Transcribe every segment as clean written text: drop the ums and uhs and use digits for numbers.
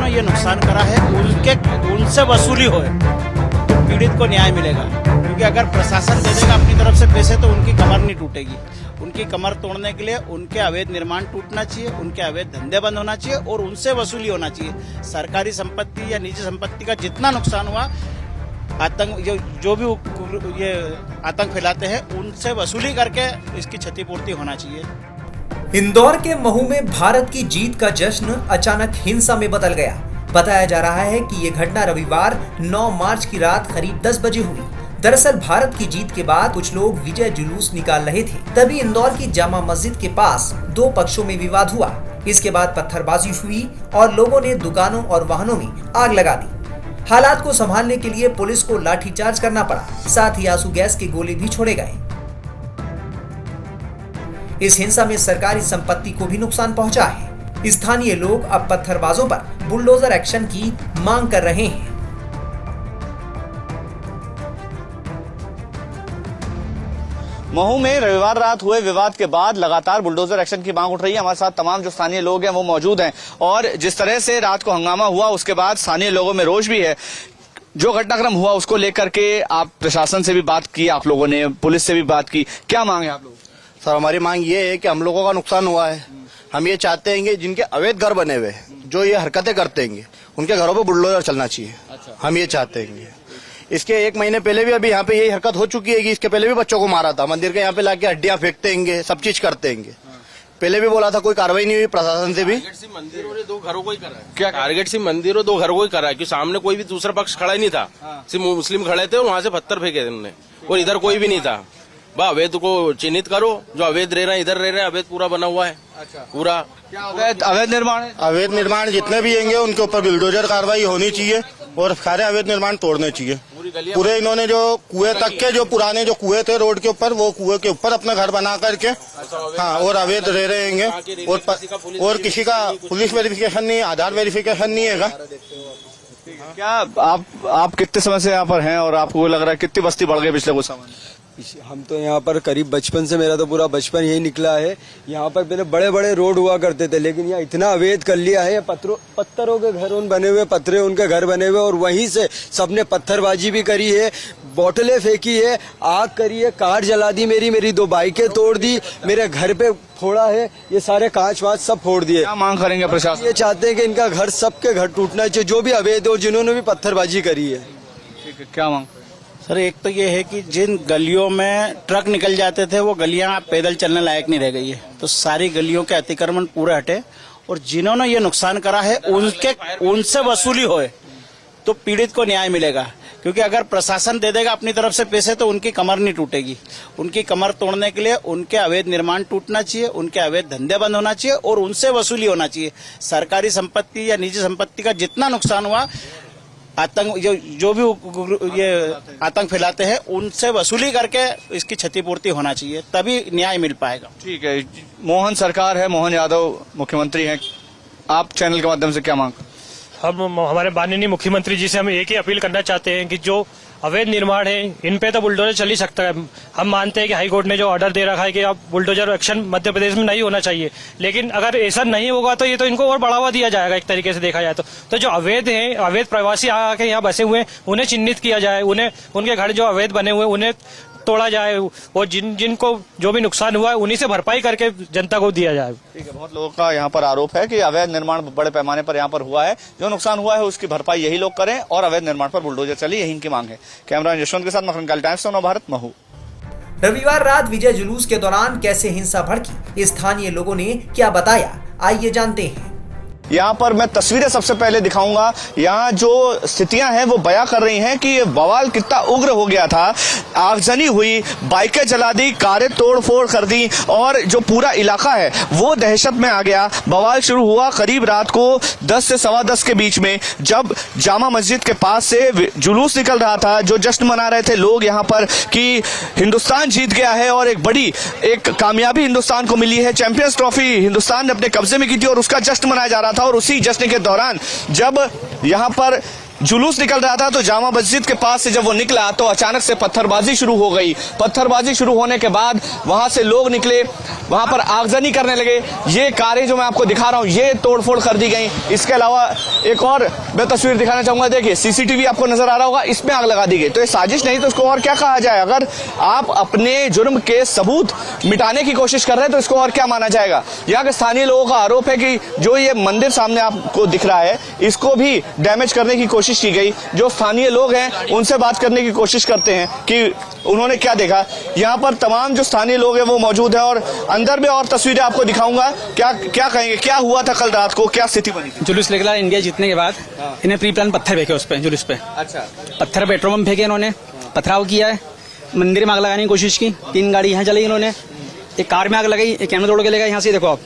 जिन्होंने ये नुकसान करा है उनसे वसूली हो तो पीड़ित को न्याय मिलेगा। क्योंकि अगर प्रशासन दे देगा अपनी तरफ से पैसे तो उनकी कमर नहीं टूटेगी। उनकी कमर तोड़ने के लिए उनके अवैध निर्माण टूटना चाहिए, उनके अवैध धंधे बंद होना चाहिए और उनसे वसूली होना चाहिए। सरकारी संपत्ति या निजी संपत्ति का जितना नुकसान हुआ, आतंक जो भी ये आतंक फैलाते हैं उनसे वसूली करके इसकी क्षतिपूर्ति होना चाहिए। इंदौर के महू में भारत की जीत का जश्न अचानक हिंसा में बदल गया। बताया जा रहा है कि ये घटना रविवार 9 मार्च की रात करीब 10 बजे हुई। दरअसल भारत की जीत के बाद कुछ लोग विजय जुलूस निकाल रहे थे, तभी इंदौर की जामा मस्जिद के पास 2 पक्षों में विवाद हुआ। इसके बाद पत्थरबाजी हुई और लोगों ने दुकानों और वाहनों में आग लगा दी। हालात को संभालने के लिए पुलिस को लाठीचार्ज करना पड़ा, साथ ही आंसू गैस के गोले भी छोड़े गए। इस हिंसा में सरकारी संपत्ति को भी नुकसान पहुंचा है। स्थानीय लोग अब पत्थरबाजों पर बुलडोजर एक्शन की मांग कर रहे हैं। महू में रविवार रात हुए विवाद के बाद लगातार बुलडोजर एक्शन की मांग उठ रही है। हमारे साथ तमाम जो स्थानीय लोग हैं वो मौजूद हैं और जिस तरह से रात को हंगामा हुआ उसके बाद स्थानीय लोगों में रोष भी है। जो घटनाक्रम हुआ उसको लेकर के आप प्रशासन से भी बात की, आप लोगों ने पुलिस से भी बात की, क्या मांग है आप लोगों? सर हमारी मांग ये है कि हम लोगों का नुकसान हुआ है। हम ये चाहते हैं कि जिनके अवैध घर बने हुए जो ये हरकतें करते हैं उनके घरों पर बुलडोजर चलना चाहिए। अच्छा। हम ये चाहते हैं। इसके 1 महीने पहले भी अभी यहाँ पे यही हरकत हो चुकी है कि इसके पहले भी बच्चों को मारा था। मंदिर के यहाँ पे लाके हड्डियां फेंकते हैं, सब चीज करते हैं। पहले भी बोला था, कोई कार्रवाई नहीं हुई प्रशासन से भी। मंदिर और 2 घरों को ही करा है। क्या टारगेट सिर्फ मंदिर और 2 घरों को ही करा है कि सामने कोई भी दूसरा पक्ष खड़ा ही नहीं था। सिर्फ मुस्लिम खड़े थे और वहाँ से पत्थर फेंके उन्होंने और इधर कोई भी नहीं था। अवैध को चिन्हित करो, जो अवैध रह रहे हैं इधर रह रहे हैं, अवैध पूरा बना हुआ है। अच्छा। पूरा क्या अवैध निर्माण है? अवैध निर्माण जितने भी होंगे उनके ऊपर बुलडोजर कार्रवाई होनी चाहिए और सारे अवैध निर्माण तोड़ने चाहिए। पूरे इन्होंने जो कुएं तक के जो पुराने जो कुएं थे रोड के ऊपर, वो कुएं के ऊपर अपना घर बना करके हाँ और अवैध रह रहे हैं और किसी का पुलिस वेरिफिकेशन नहीं, आधार वेरिफिकेशन नहीं है। क्या आप कितने समय से यहाँ पर हैं और आपको लग रहा है कितनी बस्ती बढ़ गई पिछले कुछ समय? हम तो यहाँ पर करीब बचपन से, मेरा तो पूरा बचपन यही निकला है। यहाँ पर पहले बड़े बड़े रोड हुआ करते थे, लेकिन यहाँ इतना अवैध कर लिया है। पत्थरों के घर बने हुए, पत्थरे उनके घर बने हुए और वहीं से सबने पत्थरबाजी भी करी है, बोतलें फेंकी है, आग करी है, कार जला दी, मेरी 2 बाइकें तोड़ दी, मेरे घर पे फोड़ा है, ये सारे कांच वाँच सब फोड़ दिए। क्या मांग करेंगे प्रशासन? ये चाहते हैं कि इनका घर, सबके घर टूटना चाहिए जो भी अवैध और जिन्होंने भी पत्थरबाजी करी है। ठीक है, क्या मांग? सर एक तो ये है कि जिन गलियों में ट्रक निकल जाते थे वो गलियां पैदल चलने लायक नहीं रह गई है, तो सारी गलियों के अतिक्रमण पूरे हटे और जिन्होंने ये नुकसान करा है उनसे वसूली होए तो पीड़ित को न्याय मिलेगा। क्योंकि अगर प्रशासन दे देगा अपनी तरफ से पैसे तो उनकी कमर नहीं टूटेगी। उनकी कमर तोड़ने के लिए उनके अवैध निर्माण टूटना चाहिए, उनके अवैध धंधे बंद होना चाहिए और उनसे वसूली होना चाहिए। सरकारी संपत्ति या निजी संपत्ति का जितना नुकसान हुआ, आतंक जो भी ये आतंक फैलाते हैं उनसे वसूली करके इसकी क्षतिपूर्ति होना चाहिए, तभी न्याय मिल पाएगा। ठीक है, मोहन सरकार है, मोहन यादव मुख्यमंत्री हैं, आप चैनल के माध्यम से क्या मांग? हम हमारे माननीय मुख्यमंत्री जी से हम एक ही अपील करना चाहते हैं कि जो अवैध निर्माण है इन पे तो बुलडोजर चल ही सकता है। हम मानते हैं कि हाई कोर्ट ने जो ऑर्डर दे रखा है कि अब बुलडोजर एक्शन मध्य प्रदेश में नहीं होना चाहिए, लेकिन अगर ऐसा नहीं होगा तो ये तो इनको और बढ़ावा दिया जाएगा। एक तरीके से देखा जाए तो जो अवैध हैं, अवैध प्रवासी आके यहाँ बसे हुए हैं, उन्हें चिन्हित किया जाए, उन्हें उनके घर जो अवैध बने हुए उन्हें तोड़ा जाए और जिनको जो भी नुकसान हुआ है उन्हीं से भरपाई करके जनता को दिया जाए। ठीक है, बहुत लोगों का यहाँ पर आरोप है कि अवैध निर्माण बड़े पैमाने पर यहाँ पर हुआ है, जो नुकसान हुआ है उसकी भरपाई यही लोग करें और अवैध निर्माण पर बुलडोजर चली, यही इनकी मांग है। कैमरा यशवंत के साथ मखन काल, टाइम्स ऑफ भारत, महू। रविवार रात विजय जुलूस के दौरान कैसे हिंसा भड़की, स्थानीय लोगों ने क्या बताया, आइए जानते हैं। यहाँ पर मैं तस्वीरें सबसे पहले दिखाऊंगा। यहाँ जो स्थितियां हैं वो बयां कर रही हैं कि ये बवाल कितना उग्र हो गया था। आगजनी हुई, बाइकें जला दी, कारें तोड़ फोड़ कर दी और जो पूरा इलाका है वो दहशत में आ गया। बवाल शुरू हुआ करीब रात को 10 से 10:15 के बीच में, जब जामा मस्जिद के पास से जुलूस निकल रहा था, जो जश्न मना रहे थे लोग यहाँ पर कि हिंदुस्तान जीत गया है और एक कामयाबी हिंदुस्तान को मिली है, चैंपियंस ट्रॉफी हिंदुस्तान ने अपने कब्जे में की थी और उसका जश्न मनाया जा रहा था। और उसी जश्न के दौरान जब यहाँ पर जुलूस निकल रहा था तो जामा मस्जिद के पास से जब वो निकला तो अचानक से पत्थरबाजी शुरू हो गई। पत्थरबाजी शुरू होने के बाद वहां से लोग निकले, वहां पर आगजनी करने लगे। ये कारें जो मैं आपको दिखा रहा हूं ये तोड़फोड़ कर दी गई। इसके अलावा एक और मैं तस्वीर दिखाना चाहूंगा, देखिए सीसीटीवी आपको नजर आ रहा होगा, इसमें आग लगा दी गई। तो ये साजिश नहीं तो इसको और क्या कहा जाए? अगर आप अपने जुर्म के सबूत मिटाने की कोशिश कर रहे हैं तो इसको और क्या माना जाएगा? यहाँ के स्थानीय लोगों का आरोप है कि जो ये मंदिर सामने आपको दिख रहा है इसको भी डैमेज करने की कोशिश की गई। जो स्थानीय लोग हैं उनसे बात करने की कोशिश करते हैं कि उन्होंने क्या देखा। यहाँ पर तमाम जो स्थानीय लोग हैं वो मौजूद हैं और अंदर में और तस्वीरें आपको दिखाऊंगा। क्या क्या कहेंगे, क्या हुआ था कल रात को, क्या स्थिति बनी? जुलूस निकला इंडिया जीतने के बाद इन्हें प्री प्लान पत्थर फेंके उस पे, जुलूस पे। अच्छा, पत्थर पेट्रोल पंप फेंके इन्होंने, पथराव किया है, मंदिर में आग लगाने की कोशिश की। 3 गाड़ी यहाँ जलाई इन्होंने, एक कार में आग लगाई, एक कैमरा तोड़ के ले गए। यहाँ से देखो आप,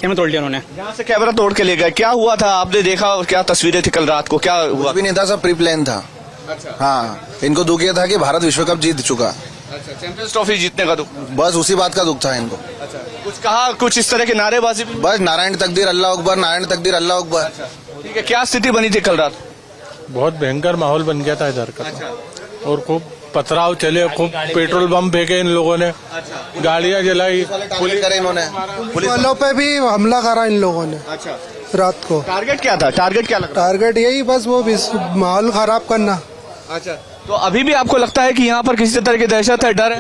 कैमरा तोड़ लिया उन्होंने। यहाँ से कैमरा तोड़ के ले गए। क्या हुआ था आपने देखा और क्या तस्वीरें थी कल रात को, क्या हुआ? कुछ भी नहीं था, सब प्री प्लान था। अच्छा, हाँ, इनको दुख ये था कि भारत विश्व कप जीत चुका। अच्छा, चैंपियंस ट्रॉफी जीतने का दुख? बस उसी बात का दुख था इनको। अच्छा, कुछ कहा, कुछ इस तरह की नारेबाजी भी? बस नारायण तकदीर अल्लाह अकबर, नारायण तकदीर अल्लाह अकबर। ठीक है, क्या स्थिति बनी थी कल रात? बहुत भयंकर माहौल बन गया था इधर का। और खूब पथराव चले, खूब पेट्रोल बम फेंके इन लोगों ने, गाड़ियां जलाई, पुलिस करे इन्होंने, पुलिस वालों पे भी हमला करा इन लोगों ने। अच्छा, रात को टारगेट क्या था? टारगेट क्या लगा? टारगेट यही बस वो माहौल खराब करना। अच्छा, तो अभी भी आपको लगता है कि यहाँ पर किसी तरह की दहशत है, डर है?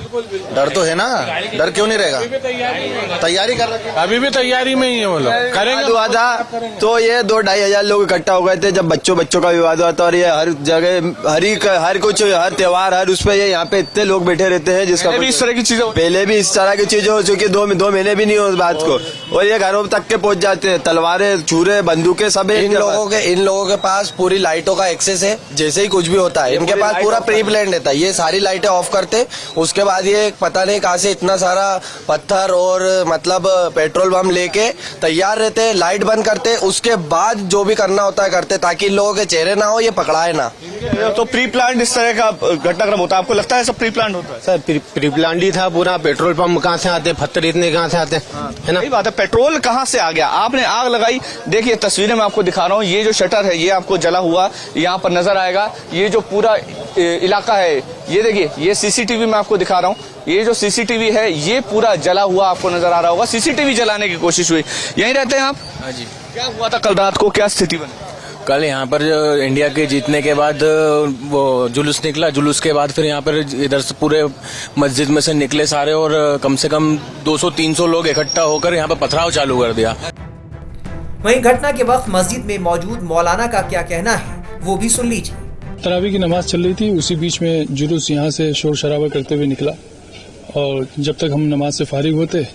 डर तो है ना, डर क्यों नहीं रहेगा? तैयारी कर रखे, अभी भी तैयारी में ही है वो लोग, करेंगे। हुआ था तो ये 2-2.5 हजार लोग इकट्ठा हो गए थे जब बच्चों का विवाद हुआ था। और ये हर जगह हर कुछ हर त्योहार हर उस पे ये यहाँ पे इतने लोग बैठे रहते हैं जिसका भी इस तरह की चीजें पहले भी इस तरह की चीजें हो चुकी, 2 महीने भी नहीं हो उस बात को। और ये घरों तक के पहुंच जाते हैं, तलवारें, छुरे, बंदूकें सब इन लोगों के पास पूरी लाइटों का एक्सेस है। जैसे ही कुछ भी होता है इनके पास पूरा प्री प्लान रहता है। ये सारी लाइटें ऑफ करते, उसके बाद ये पता नहीं कहां से इतना सारा पत्थर और मतलब पेट्रोल बम लेके तैयार रहते, लाइट बंद करते, उसके बाद जो भी करना होता है करते ताकि इन लोगों के चेहरे ना हो, ये पकड़ाए ना। तो प्री प्लान इस तरह का घटनाक्रम होता है, आपको लगता है सब प्री प्लान होता है? सर प्री प्लान ही था पूरा। पेट्रोल पंप कहाँ से आते, पत्थर इतने कहाँ से आते, है ना? सही बात है, पेट्रोल कहाँ से आ गया? आपने आग लगाई, देखिए तस्वीरें मैं आपको दिखा रहा हूँ। ये जो शटर है ये आपको जला हुआ यहाँ पर नजर आएगा। ये जो पूरा इलाका है ये देखिए, ये सीसीटीवी मैं आपको दिखा रहा हूँ। ये जो सीसीटीवी है ये पूरा जला हुआ आपको नजर आ रहा होगा। सीसीटीवी जलाने की कोशिश हुई। यहीं रहते हैं आप? हाँ जी। क्या हुआ था कल रात को, क्या स्थिति बनी? कल यहाँ पर जो इंडिया के जीतने के बाद वो जुलूस निकला, जुलूस के बाद फिर यहाँ पर इधर से पूरे मस्जिद में से निकले सारे और कम से कम 200-300 लोग इकट्ठा होकर यहाँ पर पथराव चालू कर दिया। वहीं घटना के वक्त मस्जिद में मौजूद मौलाना का क्या कहना है वो भी सुन लीजिए। तरावी की नमाज चल रही थी, उसी बीच में जुलूस यहाँ से शोर शराबा करते हुए निकला और जब तक हम नमाज से फारिग होते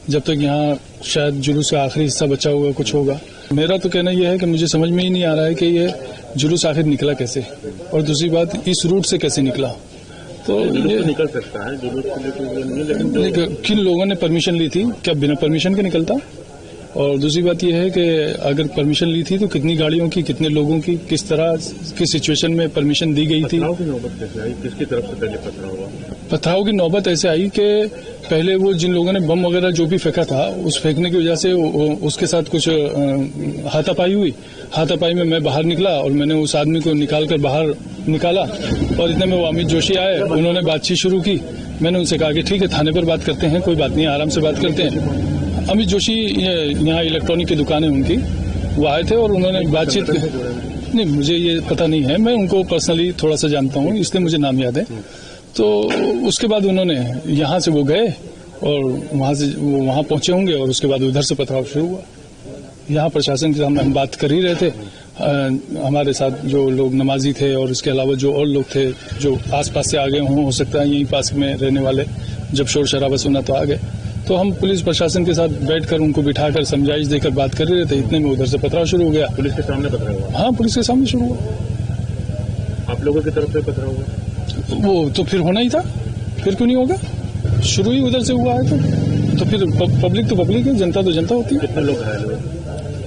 जब तक यहाँ शायद जुलूस का आखिरी हिस्सा बचा हुआ कुछ होगा। मेरा तो कहना यह है कि मुझे समझ में ही नहीं आ रहा है कि ये जुलूस आखिर निकला कैसे और दूसरी बात इस रूट से कैसे निकला। तो ये निकल सकता है जुलूस, किन लोगों ने परमिशन ली थी, क्या बिना परमिशन के निकलता? और दूसरी बात यह है कि अगर परमिशन ली थी तो कितनी गाड़ियों की, कितने लोगों की, किस तरह की सिचुएशन में परमिशन दी गई थी? पथराव की नौबत कैसे आई, किसकी तरफ से पहले पथराव हुआ? पथराव की नौबत ऐसे आई कि पहले वो जिन लोगों ने बम वगैरह जो भी फेंका था उस फेंकने की वजह से उसके साथ कुछ हाथापाई हुई। हाथापाई में मैं बाहर निकला और मैंने उस आदमी को निकाल कर बाहर निकाला और इतने में वो अमित जोशी आए, उन्होंने बातचीत शुरू की। मैंने उनसे कहा कि ठीक है थाने पर बात करते हैं, कोई बात नहीं, आराम से बात करते हैं। अमित जोशी यहाँ इलेक्ट्रॉनिक की दुकान है उनकी, वो आए थे और उन्होंने बातचीत नहीं, मुझे ये पता नहीं है, मैं उनको पर्सनली थोड़ा सा जानता हूँ इसलिए मुझे नाम याद है। तो उसके बाद उन्होंने यहाँ से वो गए और वहाँ से वो वहाँ पहुंचे होंगे और उसके बाद उधर से पथराव शुरू हुआ। यहाँ प्रशासन के सामने हम बात कर ही रहे थे, हमारे साथ जो लोग नमाजी थे और इसके अलावा जो और लोग थे जो आसपास से आ गए हों, हो सकता है यहीं पास में रहने वाले, जब शोर शराबा सुना तो आ गए। तो हम पुलिस प्रशासन के साथ बैठकर उनको बिठाकर समझाइश देकर बात कर रहे थे, इतने में उधर से पथराव शुरू हो गया। पुलिस के सामने पथराव हुआ? हाँ, पुलिस के सामने शुरू हुआ। आप लोगों की तरफ से पथराव हुआ? वो तो फिर होना ही था, फिर क्यों नहीं होगा? शुरू ही उधर से हुआ है तो फिर पब्लिक तो पब्लिक है, जनता तो जनता होती है। कितने लोग घायल हुए?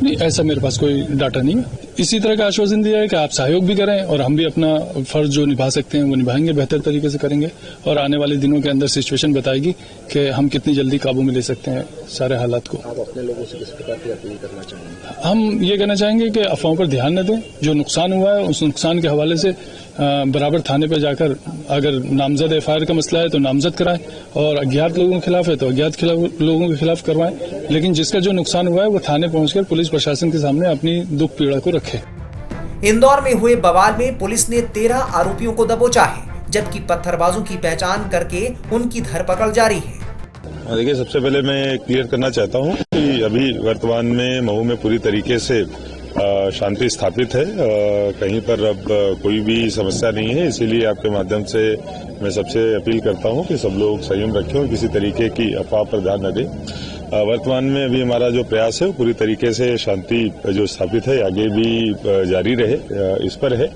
नहीं, ऐसा मेरे पास कोई डाटा नहीं है। इसी तरह का आश्वासन दिया है कि आप सहयोग भी करें और हम भी अपना फर्ज जो निभा सकते हैं वो निभाएंगे, बेहतर तरीके से करेंगे और आने वाले दिनों के अंदर सिचुएशन बताएगी कि हम कितनी जल्दी काबू में ले सकते हैं सारे हालात को। आप अपने लोगों से किस प्रकार की अपील करना चाहेंगे? हम ये कहना चाहेंगे कि अफवाहों पर ध्यान न दें, जो नुकसान हुआ है उस नुकसान के हवाले से बराबर थाने पर जाकर अगर नामजद एफआईआर का मसला है तो नामजद कराएं और अज्ञात लोगों के खिलाफ है तो अज्ञात लोगों के खिलाफ करवाएं, लेकिन जिसका जो नुकसान हुआ है वो थाने पहुंचकर पुलिस प्रशासन के सामने अपनी दुख पीड़ा को रखे। इंदौर में हुए बवाल में पुलिस ने 13 आरोपियों को दबोचा है, जबकि पत्थरबाजों की पहचान करके उनकी धरपकड़ जारी है। देखिए, सबसे पहले मैं क्लियर करना चाहता हूं कि अभी वर्तमान में महू में पूरी तरीके से शांति स्थापित है, कहीं पर अब कोई भी समस्या नहीं है। इसीलिए आपके माध्यम से मैं सबसे अपील करता हूं कि सब लोग संयम रखें और किसी तरीके की अफवाह पर ध्यान न दें। वर्तमान में अभी हमारा जो प्रयास है वो पूरी तरीके से शांति जो स्थापित है आगे भी जारी रहे, इस पर है।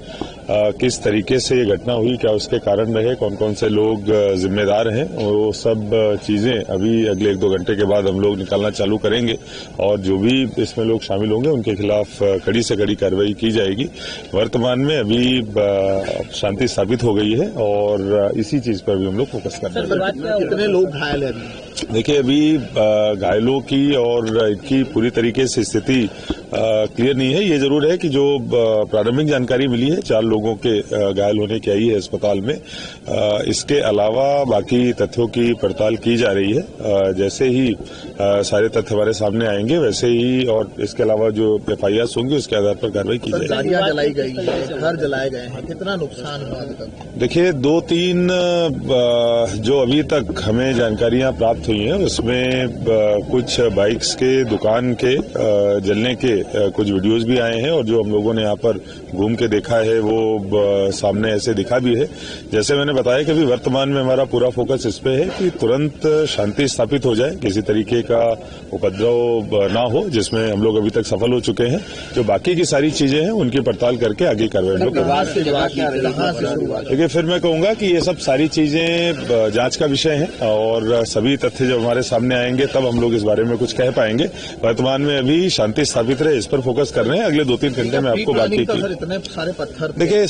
किस तरीके से ये घटना हुई, क्या उसके कारण रहे, कौन कौन से लोग जिम्मेदार हैं, वो सब चीजें अभी अगले 1-2 घंटे के बाद हम लोग निकालना चालू करेंगे और जो भी इसमें लोग शामिल होंगे उनके खिलाफ कड़ी से कड़ी कार्रवाई की जाएगी। वर्तमान में अभी शांति स्थापित हो गई है और इसी चीज पर भी हम लोग फोकस कर रहे हैं। कितने लोग घायल हैं? देखिए, अभी घायलों की और इनकी पूरी तरीके से स्थिति क्लियर नहीं है। ये जरूर है कि जो प्रारंभिक जानकारी मिली है 4 लोगों के घायल होने की आई है अस्पताल में। इसके अलावा बाकी तथ्यों की पड़ताल की जा रही है। जैसे ही सारे तथ्य हमारे सामने आएंगे वैसे ही और इसके अलावा जो एफआईआर होंगी उसके आधार पर कार्रवाई की जाएगी। गाड़ियां जलाई गई है, घर जलाए गए हैं, कितना नुकसान हुआ अभी तक? देखिए, 2-3 जो अभी तक हमें जानकारियां प्राप्त हुई हैं उसमें कुछ बाइक्स के दुकान के जलने के कुछ वीडियोस भी आए हैं और जो हम लोगों ने यहाँ पर घूम के देखा है वो सामने ऐसे दिखा भी है। जैसे मैंने बताया कि अभी वर्तमान में हमारा पूरा फोकस इस पे है कि तुरंत शांति स्थापित हो जाए, किसी तरीके का उपद्रव ना हो, जिसमें हम लोग अभी तक सफल हो चुके हैं। जो बाकी की सारी चीजें हैं उनकी पड़ताल करके आगे कार्रवाई हम लोग करेंगे। देखिए, फिर मैं कहूंगा कि ये सब सारी चीजें जांच का विषय है और सभी तथ्य जब हमारे सामने आएंगे तब हम लोग इस बारे में कुछ कह पाएंगे। वर्तमान में अभी शांति स्थापित रहे, इस पर फोकस कर रहे हैं। अगले 2-3 घंटे में आपको बाकी की इतने सारे पत्थर। देखिए,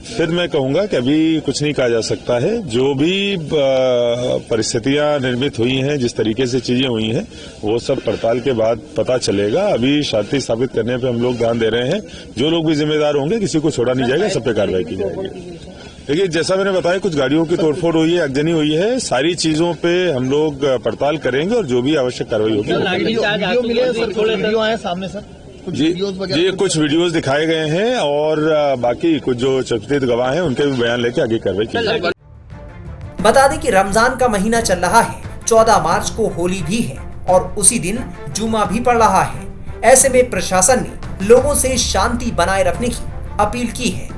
फिर मैं कहूंगा कि अभी कुछ नहीं कहा जा सकता है। जो भी परिस्थितियां निर्मित हुई हैं, जिस तरीके से चीजें हुई हैं, वो सब पड़ताल के बाद पता चलेगा। अभी शांति स्थापित करने पे हम लोग ध्यान दे रहे हैं। जो लोग भी जिम्मेदार होंगे किसी को छोड़ा नहीं जाएगा, सब पे कार्रवाई की जाएगी। देखिए, जैसा मैंने बताया, कुछ गाड़ियों की तोड़फोड़ हुई है, आगजनी हुई है। सारी चीजों पे हम लोग पड़ताल करेंगे और जो भी आवश्यक कार्रवाई होगी। वीडियो आए सामने सर? जी, कुछ वीडियोस दिखाए गए हैं और बाकी कुछ जो चर्चित गवाह हैं उनके भी बयान लेके आगे कार्रवाई की जाएगी। बता दें कि रमजान का महीना चल रहा है, 14 मार्च को होली भी है और उसी दिन जुमा भी पड़ रहा है। ऐसे में प्रशासन ने लोगों से शांति बनाए रखने की अपील की है।